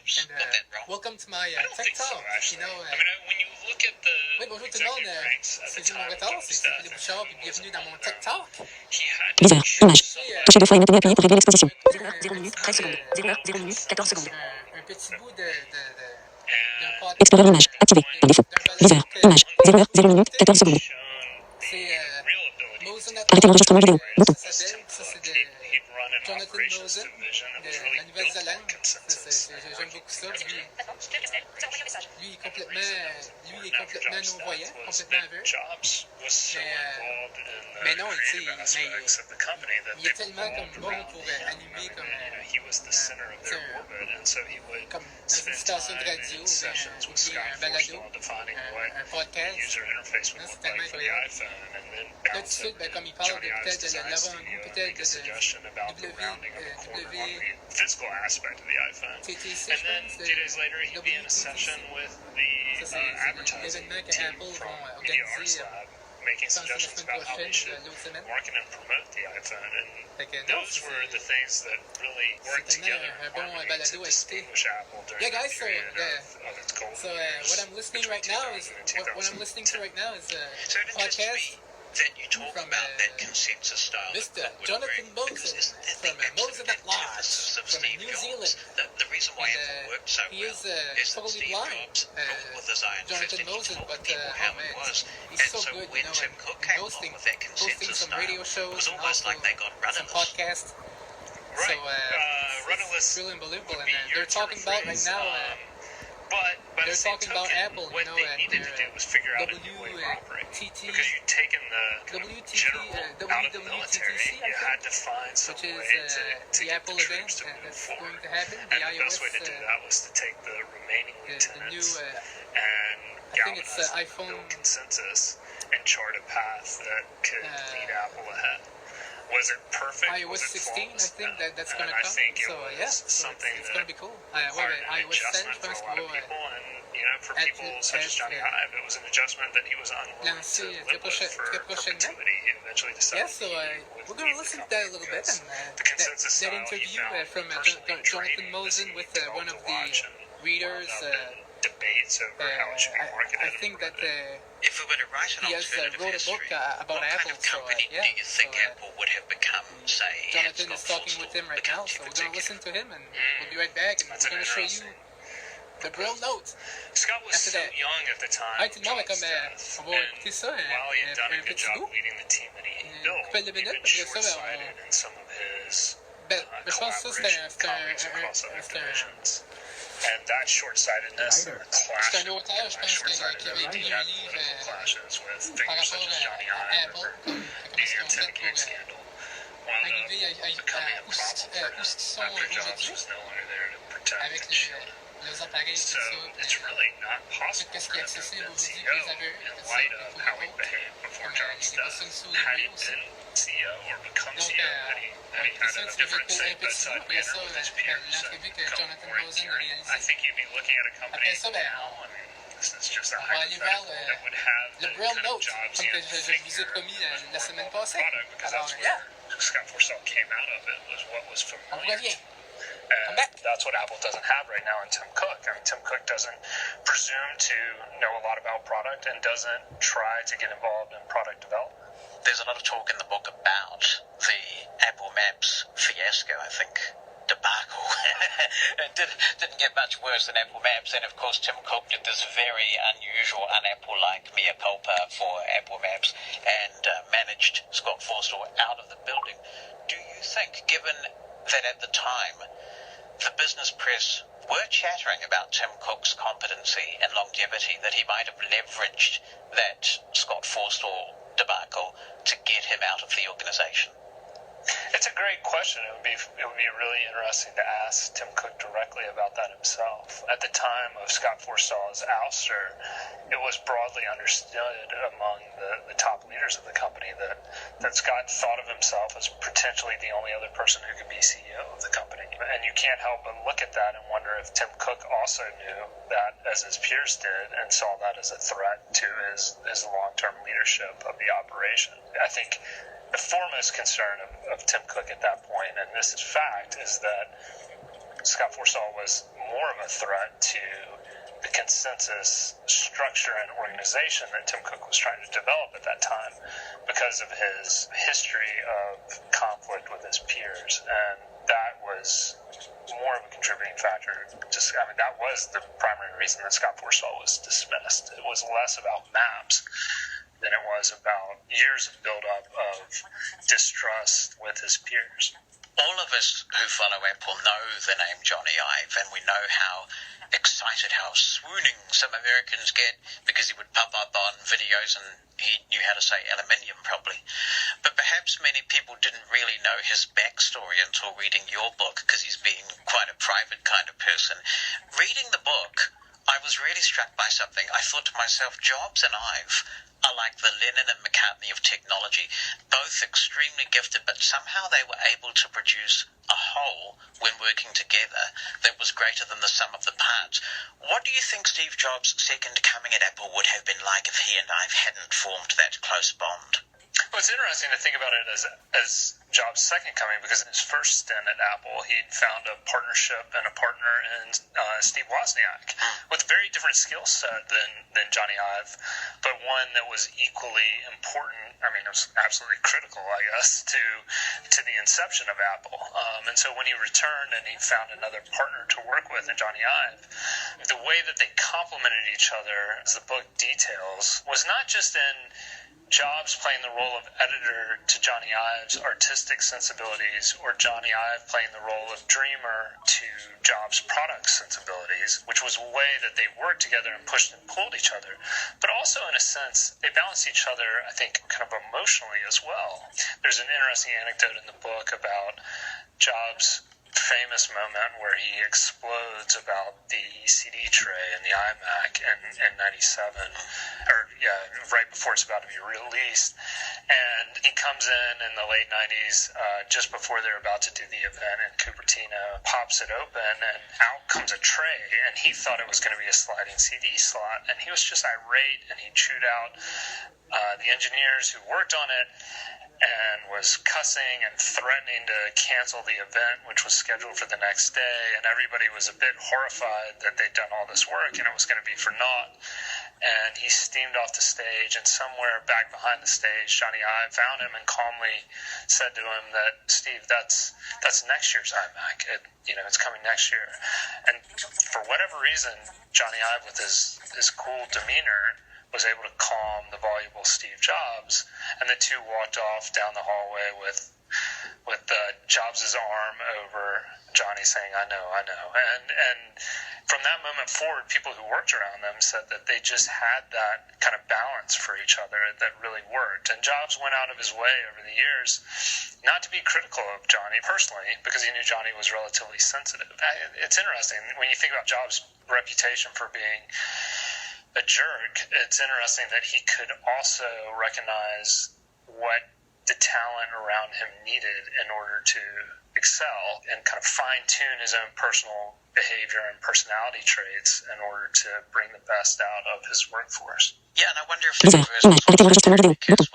Jobs got that wrong? Welcome to my I don't think so, TikTok. actually. You know, I mean, when you look at the oui, bonjour tout le monde. executive ranks at the C'est mon time retard, of c'est Trump's Philippe death, Bouchard, puis he wasn't bienvenue dans mon on there. TikTok. He had to Viseur, show image. somebody Touchez deux fois et maintenez appuyé pour régler l'exposition. 0 minutes, 13 secondes. 0 minutes, 14 secondes. Un petit bout d'un and podcast. Explorer image. Activé. Par défaut. Viseur, image. 0 minutes, 14 secondes. shown the C'est real ability Mosen Arrêtez l'enregistrement vidéo. Bouton. ça s'appelle. Ça, c'est de he'd run an Jonathan operations Mosen, division that de was really la built Nouvelle-Zélande. on consensus. J'aime beaucoup ça. Lui, il est complètement non-voyant, complètement aveugle. Jobs was so involved in mais the non, tu sais, creative aspects of the company that il est they tellement comme revolved bon around pour him. animer comme, He was the center of their orbit, and so he would comme dans une spend station de time radio, in sessions with ou bien un Scott balado, Forstall defining un what podcast. the user interface would Non, c'est look tellement like for the incroyable. iPhone, and then Là, tout de bounce suite, it ben, comme il to parle Johnny Ives peut-être de Design l'avant-goût, Studio and peut-être make a suggestion about the rounding of a corner on the physical aspect of the iPhone. TTC, And je then pense, 2 days later, he'd be in a session with the ça, c'est advertising l'événement que team Apple from vont Media Arts organiser. Lab, making Je pense que la suggestions semaine about how they prochaine, should l'autre semaine. market and promote the iPhone. And Fait que non, those were the things that really worked c'est together un bon harmony balado to à écouter. distinguish Apple during Yeah, the guys, so, period of its golden So years what I'm listening between right now is 2000 and what I'm listening to right now is a So it interests podcast me that you talk from, about that consensus style. Mr. that we're Jonathan wearing, because Mosen isn't that from the absolute Mosen at Large antithesis of from Steve New Jobs? Zealand. The reason why And, Apple worked so he well is is that totally Steve blind, Jobs thought with his own Jonathan fist and he Mosen, told but people oh how man, it was. he's And so so good, when you know, Tim and Cook came along hosting with that consensus some style, radio it shows was and almost also like they got some rudderless. podcasts. Right. So Rudderless it's really unbelievable, would and be your they're talking term of about right phrase. now. But by the They're same talking about token, Apple, you what know, they and needed to do was figure out a new way of operating. WTT, Because you'd taken the kind of WTT, general out of the military, WWTTC, I you think, had to find some which is way to the get Apple the event troops to move that's forward. going to happen. And The the iOS, best way to do that was to take the remaining the new, lieutenants and I think it's galvanize them, iPhone. build consensus, and chart a path that could lead Apple ahead. Was it perfect? iOS Was it 16, I flawless? think No. that's And going to I come. think it So was yeah, so something it's that going to be cool. required an iOS 10, adjustment je for pense a lot qu'il of va people, and for people such as Johnny Ive, it was an adjustment that he was unwilling to lancer live with for prochainement. perpetuity. He eventually decided Yeah, so he would we're going to leave listen the to that a company little bit. because And the consensus that style he interview found from personally Jonathan draining Mosen as he with one of developed a watch the and readers. wound up in debates over how it should be marketed. I think that If we were to write an he has alternative wrote a book history, about what Apple. kind of company So yeah, do you think so, Apple would have become, say, had Jonathan is Scott talking with Forstall him right become now, so chief we're going to listen executive? to him, and we'll be right back, and That's we're going an to show you interesting the Braille note. Scott was After so that. young at the time. Ah, tout le monde est John's comme, death, on va and écouter ça, while he had done a un good petit job bout. leading the team that he Une built, couple de he'd minutes, been puis après ça, short-sighted in some of his ben, je pense que ça, collaboration colleagues across other divisions. And that short-sightedness and the clash, c'est un auteur, je pense, qui avait écrit un livre clashes with par figures rapport such as Johnny à Ive Apple, or comment the est-ce qu'on fait Antenna pour scandal wound arriver up becoming a où ce problem qu'ils sont after Jobs aujourd'hui was no longer there to protect avec and shield. les appareils, tout So ça. it's really not possible Qu'est-ce for qui est him to have accessible been aujourd'hui CEO pour les aveugles, in tout ça, light puis of pour how les he autres, behaved before comme Jobs' les personnes death. sous les Had he yeux aussi. been CEO or become Donc, CEO, had he ça, had a tu different devais un petit bedside bout, après ça, manner with his peers l'entrevue que and become Jonathan more Mosen a endearing, I réalisée. think you'd be looking at a company Après ça, ben, now, I mean, this is just a on va aller vers hypothetical that would have le the Braille kind of Note, Jobs comme que je vous ai figure promis was la more semaine of a passée. product, because Alors, that's yeah, where Scott Forstall came out of it, was what was on familiar revient. to Come back. that's what Apple doesn't have right now in Tim Cook. I mean, Tim Cook doesn't presume to know a lot about product and doesn't try to get involved in product development. There's a lot of talk in the book about the Apple Maps fiasco, I think. Debacle. It didn't get much worse than Apple Maps, and of course Tim Cook did this very unusual, un-Apple-like mea culpa for Apple Maps and managed Scott Forstall out of the building. Do you think, given that at the time the business press were chattering about Tim Cook's competency and longevity, that he might have leveraged that Scott Forstall debacle to get him out of the organization? It's a great question. It would be really interesting to ask Tim Cook directly about that himself. At the time of Scott Forstall's ouster, it was broadly understood among the top leaders of the company that Scott thought of himself as potentially the only other person who could be CEO of the company. And you can't help but look at that and wonder if Tim Cook also knew that as his peers did and saw that as a threat to his long-term leadership of the operation. I think the foremost concern of Tim Cook at that point, and this is fact, is that Scott Forstall was more of a threat to the consensus structure and organization that Tim Cook was trying to develop at that time because of his history of conflict with his peers. And that was more of a contributing factor. That was the primary reason that Scott Forstall was dismissed. It was less about maps than it was about years of buildup of distrust with his peers. All of us who follow Apple know the name Johnny Ive, and we know how excited, how swooning some Americans get because he would pop up on videos and he knew how to say aluminium probably. But perhaps many people didn't really know his backstory until reading your book, because he's been quite a private kind of person. Reading the book, I was really struck by something. I thought to myself, Jobs and Ive are like the Lennon and McCartney of technology, both extremely gifted, but somehow they were able to produce a whole when working together that was greater than the sum of the parts. What do you think Steve Jobs' second coming at Apple would have been like if he and Ive hadn't formed that close bond? Well, it's interesting to think about it as Jobs' second coming, because in his first stint at Apple, he'd found a partnership and a partner in Steve Wozniak with a very different skill set than Johnny Ive, but one that was equally important. It was absolutely critical, I guess, to the inception of Apple. And so when he returned and he found another partner to work with in Johnny Ive, the way that they complemented each other, as the book details, was not just in Jobs playing the role of editor to Johnny Ive's artistic sensibilities, or Johnny Ive playing the role of dreamer to Jobs' product sensibilities, which was a way that they worked together and pushed and pulled each other. But also, in a sense, they balanced each other, I think, kind of emotionally as well. There's an interesting anecdote in the book about Jobs' famous moment where he explodes about the CD tray and the iMac in 97, right before it's about to be released. And he comes in the late 90s, just before they're about to do the event in Cupertino, pops it open, and out comes a tray, and he thought it was going to be a sliding CD slot, and he was just irate, and he chewed out the engineers who worked on it, and was cussing and threatening to cancel the event, which was scheduled for the next day, and everybody was a bit horrified that they'd done all this work and it was going to be for naught. And he steamed off the stage, and somewhere back behind the stage, Johnny Ive found him and calmly said to him that, Steve, that's next year's iMac. It's coming next year. And for whatever reason, Johnny Ive, with his cool demeanor, was able to calm the voluble Steve Jobs, and the two walked off down the hallway with Jobs' arm over Johnny, saying, I know. And from that moment forward, people who worked around them said that they just had that kind of balance for each other that really worked. And Jobs went out of his way over the years not to be critical of Johnny personally, because he knew Johnny was relatively sensitive. It's interesting when you think about Jobs' reputation for being a jerk. It's interesting that he could also recognize what the talent around him needed in order to excel and kind of fine-tune his own personal behavior and personality traits in order to bring the best out of his workforce. Yeah, and I wonder if the reverse was also true, because with